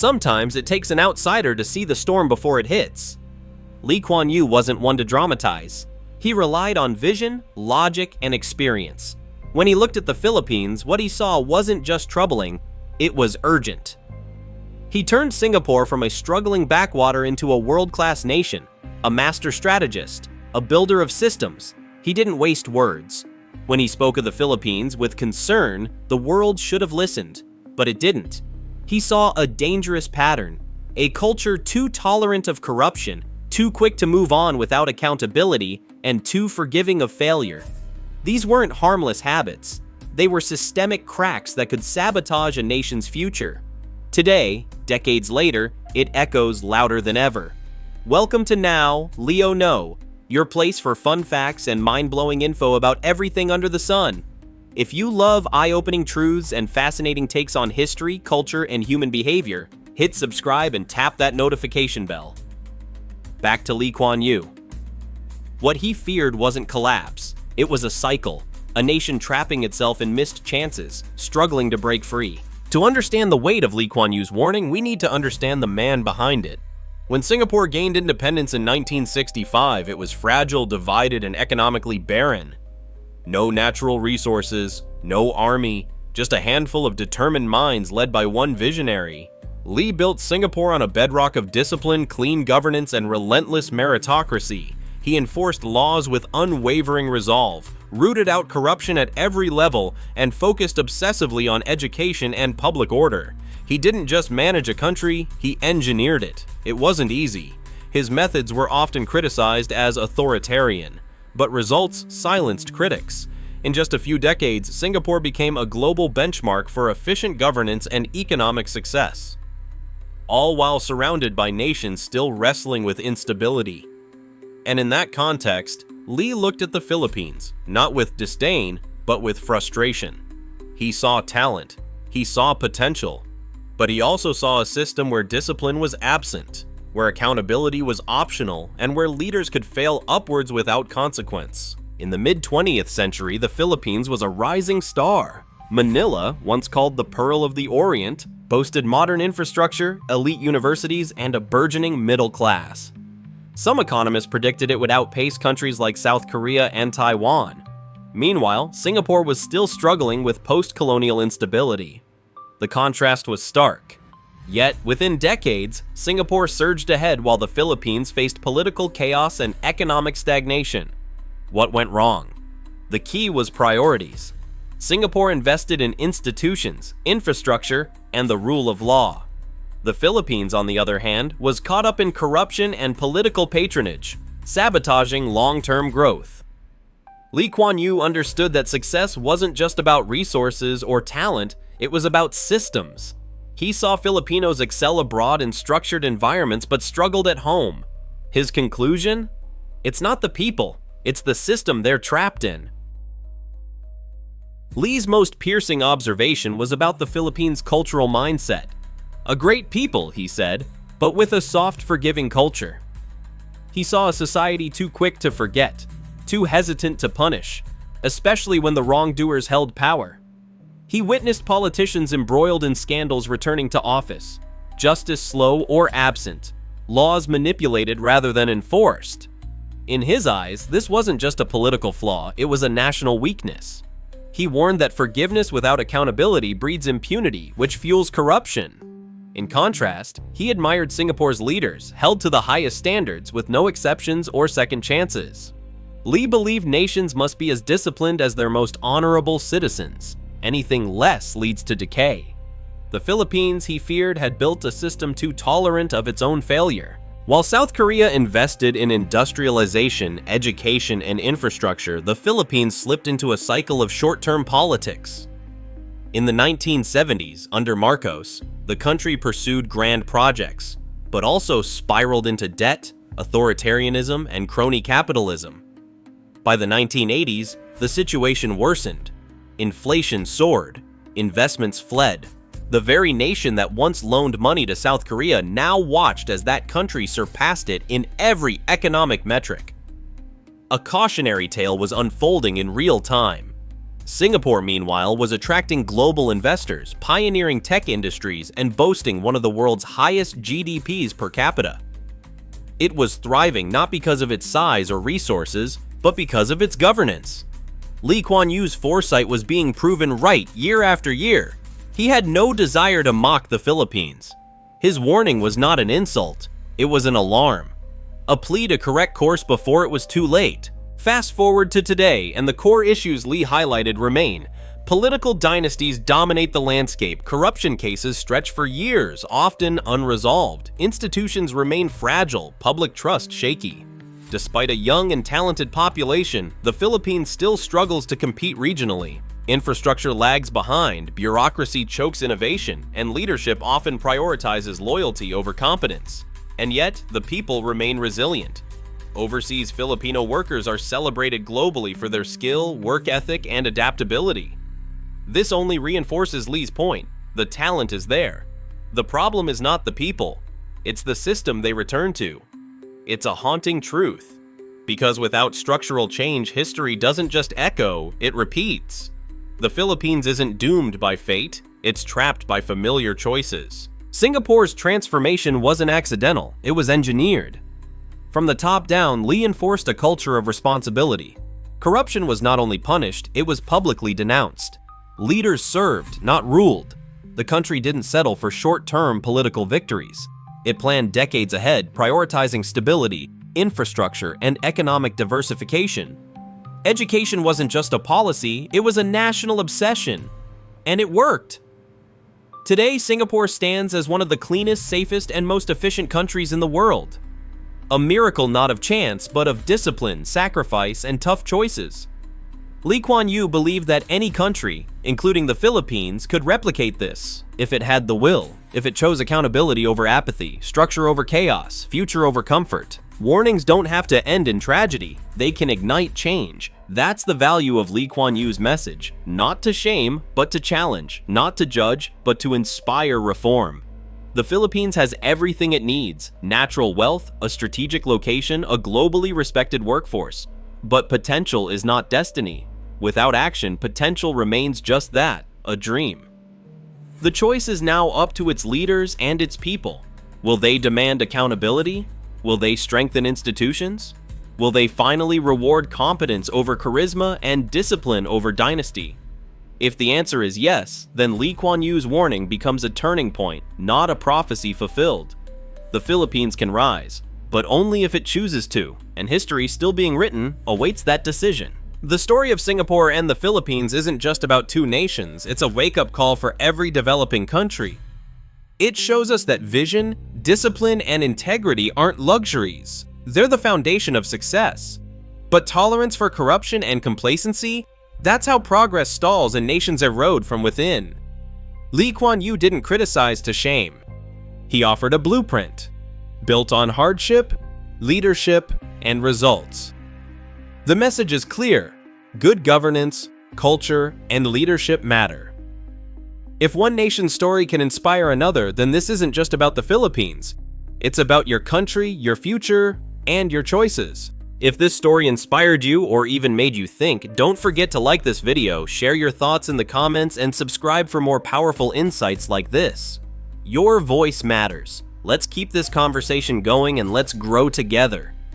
Sometimes it takes an outsider to see the storm before it hits. Lee Kuan Yew wasn't one to dramatize. He relied on vision, logic, and experience. When he looked at the Philippines, what he saw wasn't just troubling, it was urgent. He turned Singapore from a struggling backwater into a world-class nation, a master strategist, a builder of systems. He didn't waste words. When he spoke of the Philippines with concern, the world should have listened, but it didn't. He saw a dangerous pattern, a culture too tolerant of corruption, too quick to move on without accountability, and too forgiving of failure. These weren't harmless habits. They were systemic cracks that could sabotage a nation's future. Today, decades later, it echoes louder than ever. Welcome to Now, Leo Know, your place for fun facts and mind-blowing info about everything under the sun. If you love eye-opening truths and fascinating takes on history, culture, and human behavior, hit subscribe and tap that notification bell. Back to Lee Kuan Yew. What he feared wasn't collapse. It was a cycle, a nation trapping itself in missed chances, struggling to break free. To understand the weight of Lee Kuan Yew's warning, we need to understand the man behind it. When Singapore gained independence in 1965, it was fragile, divided, and economically barren. No natural resources, no army, just a handful of determined minds led by one visionary. Lee built Singapore on a bedrock of discipline, clean governance, and relentless meritocracy. He enforced laws with unwavering resolve, rooted out corruption at every level, and focused obsessively on education and public order. He didn't just manage a country, he engineered it. It wasn't easy. His methods were often criticized as authoritarian, but results silenced critics. In just a few decades, Singapore became a global benchmark for efficient governance and economic success, all while surrounded by nations still wrestling with instability. And in that context, Lee looked at the Philippines, not with disdain, but with frustration. He saw talent, he saw potential, but he also saw a system where discipline was absent, where accountability was optional, and where leaders could fail upwards without consequence. In the mid-20th century, the Philippines was a rising star. Manila, once called the Pearl of the Orient, boasted modern infrastructure, elite universities, and a burgeoning middle class. Some economists predicted it would outpace countries like South Korea and Taiwan. Meanwhile, Singapore was still struggling with post-colonial instability. The contrast was stark. Yet, within decades, Singapore surged ahead while the Philippines faced political chaos and economic stagnation. What went wrong? The key was priorities. Singapore invested in institutions, infrastructure, and the rule of law. The Philippines, on the other hand, was caught up in corruption and political patronage, sabotaging long-term growth. Lee Kuan Yew understood that success wasn't just about resources or talent, it was about systems. He saw Filipinos excel abroad in structured environments but struggled at home. His conclusion? It's not the people, it's the system they're trapped in. Lee's most piercing observation was about the Philippines' cultural mindset. A great people, he said, but with a soft, forgiving culture. He saw a society too quick to forget, too hesitant to punish, especially when the wrongdoers held power. He witnessed politicians embroiled in scandals returning to office, justice slow or absent, laws manipulated rather than enforced. In his eyes, this wasn't just a political flaw, it was a national weakness. He warned that forgiveness without accountability breeds impunity, which fuels corruption. In contrast, he admired Singapore's leaders, held to the highest standards with no exceptions or second chances. Lee believed nations must be as disciplined as their most honorable citizens. Anything less leads to decay. The Philippines, he feared, had built a system too tolerant of its own failure. While South Korea invested in industrialization, education, and infrastructure, the Philippines slipped into a cycle of short-term politics. In the 1970s, under Marcos, the country pursued grand projects, but also spiraled into debt, authoritarianism, and crony capitalism. By the 1980s, the situation worsened. Inflation soared, investments fled. The very nation that once loaned money to South Korea now watched as that country surpassed it in every economic metric. A cautionary tale was unfolding in real time. Singapore, meanwhile, was attracting global investors, pioneering tech industries, and boasting one of the world's highest GDPs per capita. It was thriving not because of its size or resources, but because of its governance. Lee Kuan Yew's foresight was being proven right year after year. He had no desire to mock the Philippines. His warning was not an insult, it was an alarm. A plea to correct course before it was too late. Fast forward to today, and the core issues Lee highlighted remain. Political dynasties dominate the landscape, corruption cases stretch for years, often unresolved. Institutions remain fragile, public trust shaky. Despite a young and talented population, the Philippines still struggles to compete regionally. Infrastructure lags behind, bureaucracy chokes innovation, and leadership often prioritizes loyalty over competence. And yet, the people remain resilient. Overseas Filipino workers are celebrated globally for their skill, work ethic, and adaptability. This only reinforces Lee's point. The talent is there. The problem is not the people. It's the system they return to. It's a haunting truth. Because without structural change, history doesn't just echo, it repeats. The Philippines isn't doomed by fate, it's trapped by familiar choices. Singapore's transformation wasn't accidental, it was engineered. From the top down, Lee enforced a culture of responsibility. Corruption was not only punished, it was publicly denounced. Leaders served, not ruled. The country didn't settle for short-term political victories. It planned decades ahead, prioritizing stability, infrastructure, and economic diversification. Education wasn't just a policy, it was a national obsession. And it worked. Today, Singapore stands as one of the cleanest, safest, and most efficient countries in the world. A miracle not of chance, but of discipline, sacrifice, and tough choices. Lee Kuan Yew believed that any country, including the Philippines, could replicate this if it had the will, if it chose accountability over apathy, structure over chaos, future over comfort. Warnings don't have to end in tragedy, they can ignite change. That's the value of Lee Kuan Yew's message. Not to shame, but to challenge. Not to judge, but to inspire reform. The Philippines has everything it needs: natural wealth, a strategic location, a globally respected workforce. But potential is not destiny. Without action, potential remains just that, a dream. The choice is now up to its leaders and its people. Will they demand accountability? Will they strengthen institutions? Will they finally reward competence over charisma and discipline over dynasty? If the answer is yes, then Lee Kuan Yew's warning becomes a turning point, not a prophecy fulfilled. The Philippines can rise, but only if it chooses to, and history still being written awaits that decision. The story of Singapore and the Philippines isn't just about two nations, it's a wake-up call for every developing country. It shows us that vision, discipline, and integrity aren't luxuries. They're the foundation of success. But tolerance for corruption and complacency? That's how progress stalls and nations erode from within. Lee Kuan Yew didn't criticize to shame. He offered a blueprint, built on hardship, leadership, and results. The message is clear: good governance, culture, and leadership matter. If one nation's story can inspire another, then this isn't just about the Philippines. It's about your country, your future, and your choices. If this story inspired you or even made you think, don't forget to like this video, share your thoughts in the comments, and subscribe for more powerful insights like this. Your voice matters. Let's keep this conversation going and let's grow together.